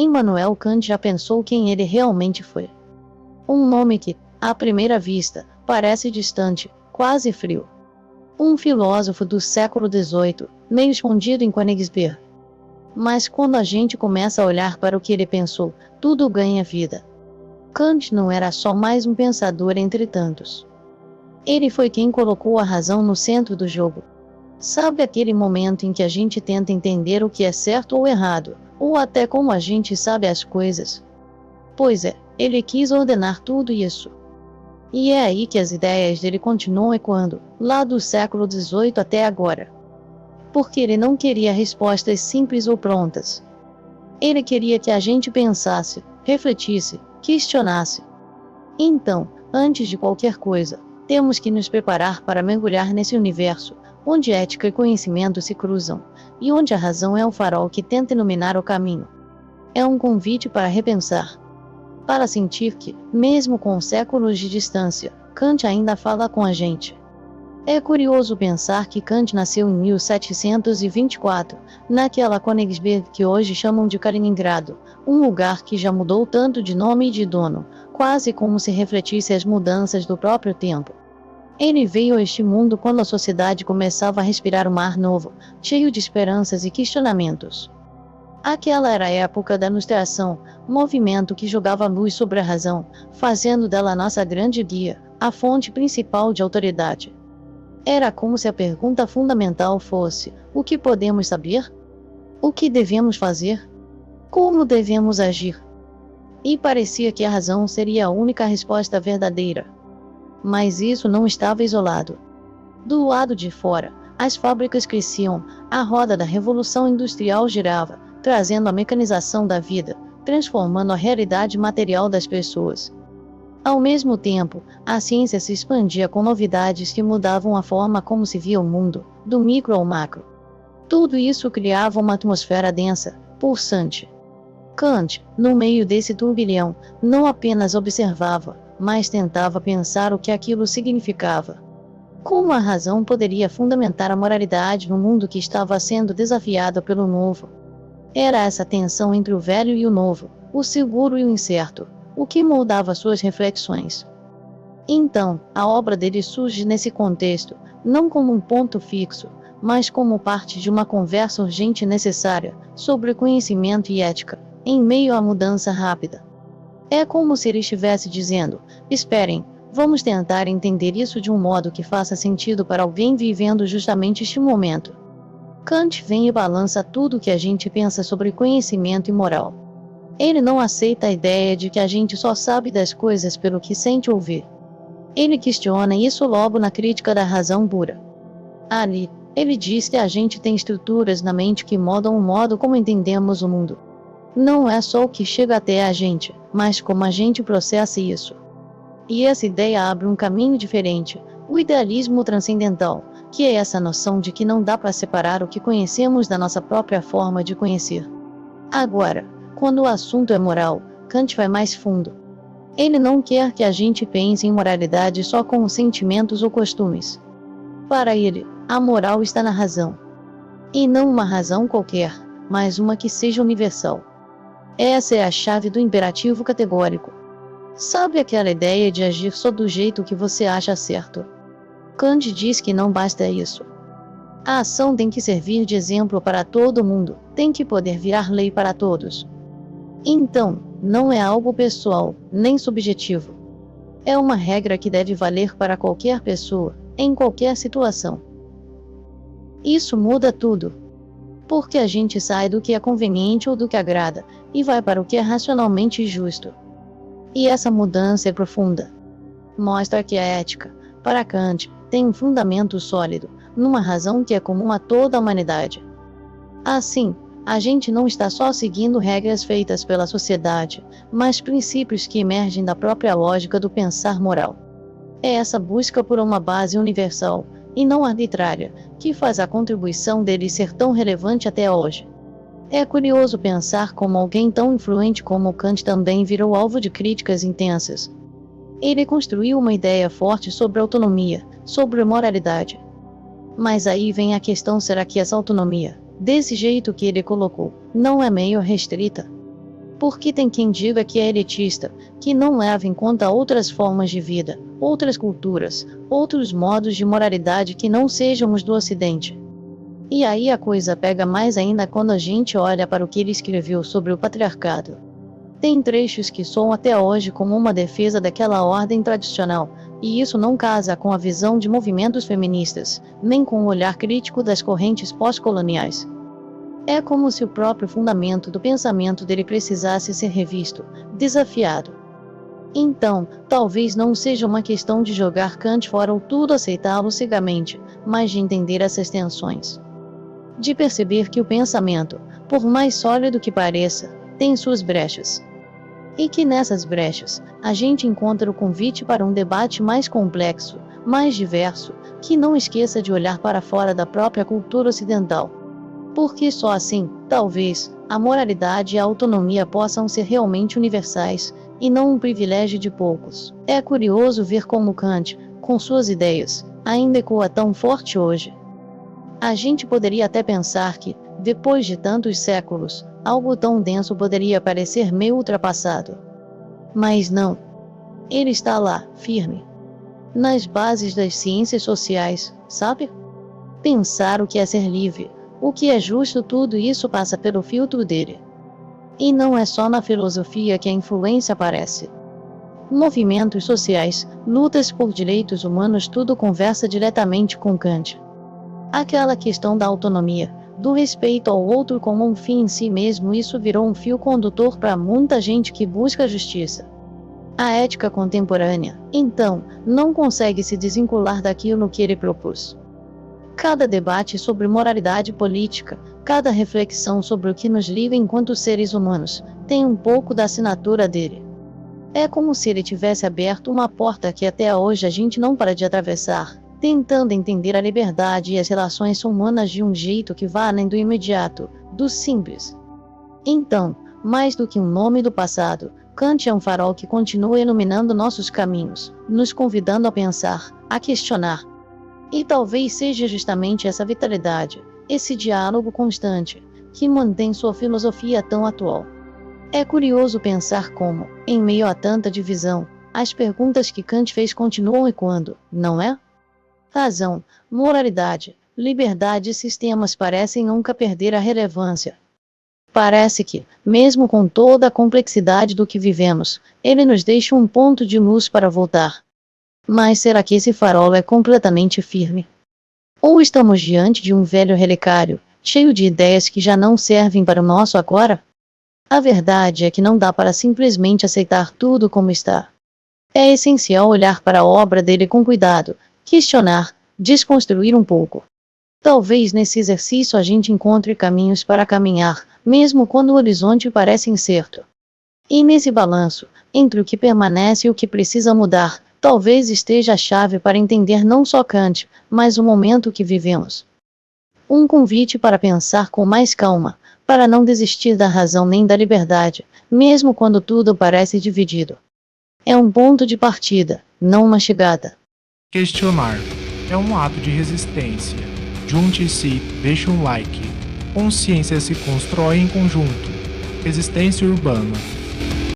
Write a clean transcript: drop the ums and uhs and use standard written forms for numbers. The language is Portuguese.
Immanuel Kant já pensou quem ele realmente foi. Um nome que, à primeira vista, parece distante, quase frio. Um filósofo do século XVIII, meio escondido em Königsberg. Mas quando a gente começa a olhar para o que ele pensou, tudo ganha vida. Kant não era só mais um pensador entre tantos. Ele foi quem colocou a razão no centro do jogo. Sabe aquele momento em que a gente tenta entender o que é certo ou errado, ou até como a gente sabe as coisas? Pois é, ele quis ordenar tudo isso. E é aí que as ideias dele continuam ecoando, lá do século XVIII até agora. Porque ele não queria respostas simples ou prontas. Ele queria que a gente pensasse, refletisse, questionasse. Então, antes de qualquer coisa, temos que nos preparar para mergulhar nesse universo, onde ética e conhecimento se cruzam, e onde a razão é o farol que tenta iluminar o caminho. É um convite para repensar. Para sentir que, mesmo com séculos de distância, Kant ainda fala com a gente. É curioso pensar que Kant nasceu em 1724, naquela Königsberg que hoje chamam de Kaliningrado, um lugar que já mudou tanto de nome e de dono, quase como se refletisse as mudanças do próprio tempo. Ele veio a este mundo quando a sociedade começava a respirar um ar novo, cheio de esperanças e questionamentos. Aquela era a época da Ilustração, movimento que jogava luz sobre a razão, fazendo dela a nossa grande guia, a fonte principal de autoridade. Era como se a pergunta fundamental fosse: o que podemos saber? O que devemos fazer? Como devemos agir? E parecia que a razão seria a única resposta verdadeira. Mas isso não estava isolado. Do lado de fora, as fábricas cresciam, a roda da revolução industrial girava, trazendo a mecanização da vida, transformando a realidade material das pessoas. Ao mesmo tempo, a ciência se expandia com novidades que mudavam a forma como se via o mundo, do micro ao macro. Tudo isso criava uma atmosfera densa, pulsante. Kant, no meio desse turbilhão, não apenas observava, mas tentava pensar o que aquilo significava. Como a razão poderia fundamentar a moralidade no mundo que estava sendo desafiado pelo novo? Era essa tensão entre o velho e o novo, o seguro e o incerto, o que moldava suas reflexões. Então, a obra dele surge nesse contexto, não como um ponto fixo, mas como parte de uma conversa urgente e necessária, sobre conhecimento e ética, em meio à mudança rápida. É como se ele estivesse dizendo: esperem, vamos tentar entender isso de um modo que faça sentido para alguém vivendo justamente este momento. Kant vem e balança tudo o que a gente pensa sobre conhecimento e moral. Ele não aceita a ideia de que a gente só sabe das coisas pelo que sente ou vê. Ele questiona isso logo na crítica da razão pura. Ali, ele diz que a gente tem estruturas na mente que moldam o modo como entendemos o mundo. Não é só o que chega até a gente, mas como a gente processa isso. E essa ideia abre um caminho diferente, o idealismo transcendental, que é essa noção de que não dá para separar o que conhecemos da nossa própria forma de conhecer. Agora, quando o assunto é moral, Kant vai mais fundo. Ele não quer que a gente pense em moralidade só com os sentimentos ou costumes. Para ele, a moral está na razão. E não uma razão qualquer, mas uma que seja universal. Essa é a chave do imperativo categórico. Sabe aquela ideia de agir só do jeito que você acha certo? Kant diz que não basta isso. A ação tem que servir de exemplo para todo mundo, tem que poder virar lei para todos. Então, não é algo pessoal, nem subjetivo. É uma regra que deve valer para qualquer pessoa, em qualquer situação. Isso muda tudo. Porque a gente sai do que é conveniente ou do que agrada, e vai para o que é racionalmente justo. E essa mudança é profunda. Mostra que a ética, para Kant, tem um fundamento sólido, numa razão que é comum a toda a humanidade. Assim, a gente não está só seguindo regras feitas pela sociedade, mas princípios que emergem da própria lógica do pensar moral. É essa busca por uma base universal, e não arbitrária, que faz a contribuição dele ser tão relevante até hoje. É curioso pensar como alguém tão influente como Kant também virou alvo de críticas intensas. Ele construiu uma ideia forte sobre autonomia, sobre moralidade. Mas aí vem a questão: será que essa autonomia, desse jeito que ele colocou, não é meio restrita? Porque tem quem diga que é elitista, que não leva em conta outras formas de vida, outras culturas, outros modos de moralidade que não sejam os do Ocidente. E aí a coisa pega mais ainda quando a gente olha para o que ele escreveu sobre o patriarcado. Tem trechos que soam até hoje como uma defesa daquela ordem tradicional, e isso não casa com a visão de movimentos feministas, nem com o olhar crítico das correntes pós-coloniais. É como se o próprio fundamento do pensamento dele precisasse ser revisto, desafiado. Então, talvez não seja uma questão de jogar Kant fora ou tudo aceitá-lo cegamente, mas de entender essas tensões. De perceber que o pensamento, por mais sólido que pareça, tem suas brechas. E que nessas brechas, a gente encontra o convite para um debate mais complexo, mais diverso, que não esqueça de olhar para fora da própria cultura ocidental. Porque só assim, talvez, a moralidade e a autonomia possam ser realmente universais, e não um privilégio de poucos. É curioso ver como Kant, com suas ideias, ainda ecoa tão forte hoje. A gente poderia até pensar que, depois de tantos séculos, algo tão denso poderia parecer meio ultrapassado. Mas não. Ele está lá, firme. Nas bases das ciências sociais, sabe? Pensar o que é ser livre, o que é justo, tudo isso passa pelo filtro dele. E não é só na filosofia que a influência aparece. Movimentos sociais, lutas por direitos humanos, tudo conversa diretamente com Kant. Aquela questão da autonomia, do respeito ao outro como um fim em si mesmo, isso virou um fio condutor para muita gente que busca justiça. A ética contemporânea, então, não consegue se desvincular daquilo que ele propôs. Cada debate sobre moralidade política, cada reflexão sobre o que nos liga enquanto seres humanos, tem um pouco da assinatura dele. É como se ele tivesse aberto uma porta que até hoje a gente não para de atravessar, tentando entender a liberdade e as relações humanas de um jeito que vá além do imediato, do simples. Então, mais do que um nome do passado, Kant é um farol que continua iluminando nossos caminhos, nos convidando a pensar, a questionar. E talvez seja justamente essa vitalidade, esse diálogo constante, que mantém sua filosofia tão atual. É curioso pensar como, em meio a tanta divisão, as perguntas que Kant fez continuam ecoando, não é? Razão, moralidade, liberdade e sistemas parecem nunca perder a relevância. Parece que, mesmo com toda a complexidade do que vivemos, ele nos deixa um ponto de luz para voltar. Mas será que esse farol é completamente firme? Ou estamos diante de um velho relicário, cheio de ideias que já não servem para o nosso agora? A verdade é que não dá para simplesmente aceitar tudo como está. É essencial olhar para a obra dele com cuidado, questionar, desconstruir um pouco. Talvez nesse exercício a gente encontre caminhos para caminhar, mesmo quando o horizonte parece incerto. E nesse balanço, entre o que permanece e o que precisa mudar, talvez esteja a chave para entender não só Kant, mas o momento que vivemos. Um convite para pensar com mais calma, para não desistir da razão nem da liberdade, mesmo quando tudo parece dividido. É um ponto de partida, não uma chegada. Questionar é um ato de resistência. Junte-se, deixe um like. Consciência se constrói em conjunto. Resistência urbana.